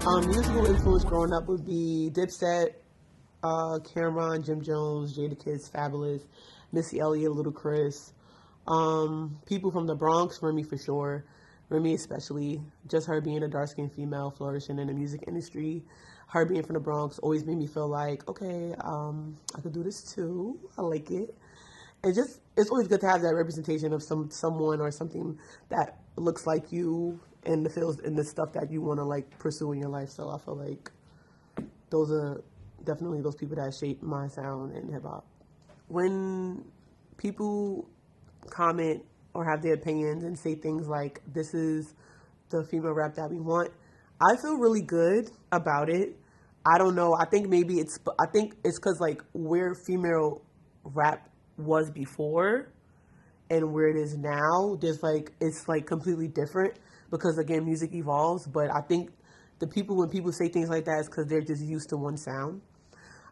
Musical influence growing up would be Dipset, Cameron, Jim Jones, Jadakiss, Fabulous, Missy Elliott, Ludacris. People from the Bronx, Remy for sure. Remy especially. Just her being a dark-skinned female flourishing in the music industry. Her being from the Bronx always made me feel like, okay, I could do this too. I like it. It's always good to have that representation of someone or something that looks like you and the feels and the stuff that you want to like pursue in your life. So I feel like those are definitely those people that shape my sound in hip hop. When people comment or have their opinions and say things like, this is the female rap that we want, I feel really good about it. I don't know. I think it's because like where female rap was before and where it is now, it's like completely different because again, music evolves. But I think when people say things like that, it's because they're just used to one sound.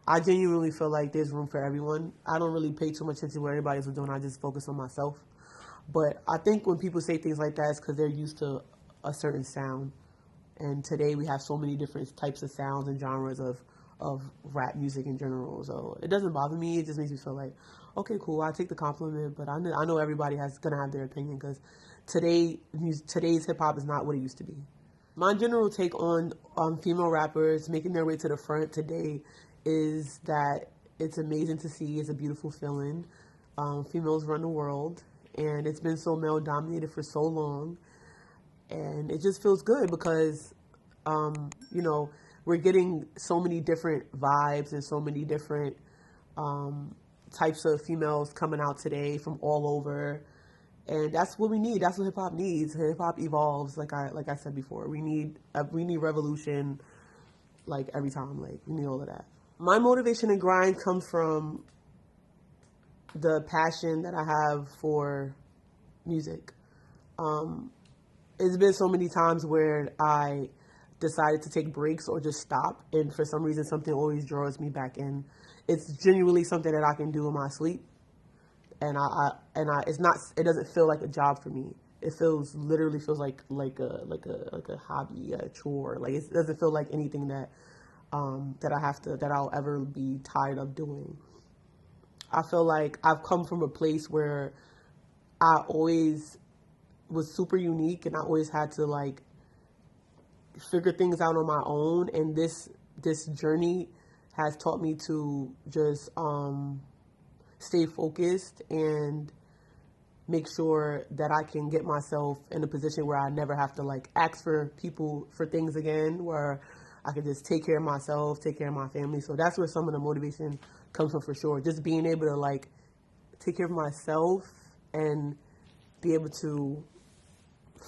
I genuinely feel like there's room for everyone. I don't really pay too much attention to what everybody else is doing. I just focus on myself. But I think when people say things like that, it's because they're used to a certain sound. And today we have so many different types of sounds and genres of rap music in general. So it doesn't bother me. It just makes me feel like, okay, cool, I take the compliment. But I know everybody going to have their opinion because today's hip-hop is not what it used to be. My general take on female rappers making their way to the front today is that it's amazing to see. It's a beautiful feeling. Females run the world, and it's been so male dominated for so long, and it just feels good because we're getting so many different vibes and so many different types of females coming out today from all over, and that's what we need. That's what hip hop needs. Hip hop evolves, like I said before. We need revolution, like every time. Like we need all of that. My motivation and grind comes from the passion that I have for music. It's been so many times where I decided to take breaks or just stop, and for some reason something always draws me back in. It's genuinely something that I can do in my sleep, and it doesn't feel like a job for me. It literally feels like a hobby, a chore. Like it doesn't feel like anything that I'll ever be tired of doing. I feel like I've come from a place where I always was super unique and I always had to like figure things out on my own, and this journey has taught me to just stay focused and make sure that I can get myself in a position where I never have to like ask for people for things again, where I can just take care of myself, take care of my family. So that's where some of the motivation comes from for sure. Just being able to like take care of myself and be able to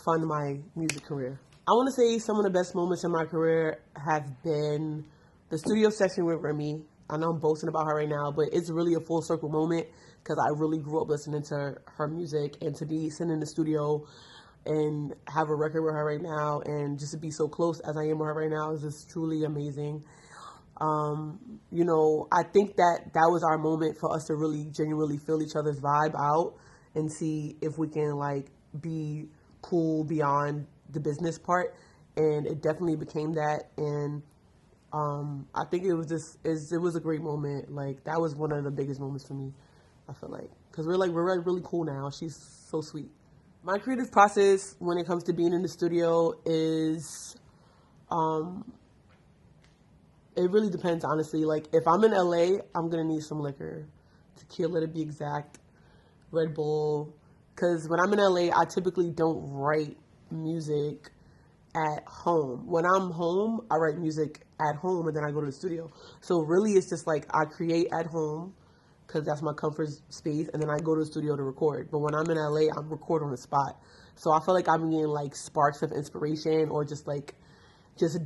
fund my music career. I want to say some of the best moments in my career have been the studio session with Remy. I know I'm boasting about her right now, but it's really a full circle moment because I really grew up listening to her music, and to be sitting in the studio and have a record with her right now and just to be so close as I am with her right now is just truly amazing. I think that was our moment for us to really genuinely feel each other's vibe out and see if we can like be cool beyond the business part, and it definitely became that. And I think it was a great moment. Like that was one of the biggest moments for me, I feel like, because we're really cool now. She's so sweet. My creative process when it comes to being in the studio is it really depends, honestly. Like if I'm in LA, I'm gonna need some liquor, tequila to be exact, Red Bull, because when I'm in LA, I typically don't write music at home. When I'm home, I write music at home and then I go to the studio. So really it's just like I create at home because that's my comfort space, and then I go to the studio to record. But when I'm in LA, I'm record on the spot. So I feel like I'm getting like sparks of inspiration or just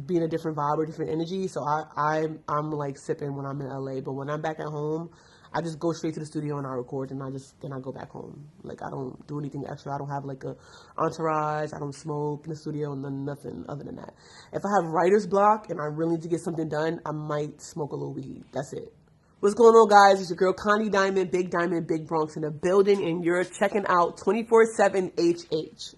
being a different vibe or different energy. So I'm like sipping when I'm in LA. But when I'm back at home, I just go straight to the studio and I record, and I go back home. Like I don't do anything extra. I don't have like a entourage. I don't smoke in the studio, and nothing other than that. If I have writer's block and I really need to get something done, I might smoke a little weed. That's it. What's going on, guys? It's your girl Connie Diiamond, Big Bronx in the building, and you're checking out 24/7 HH.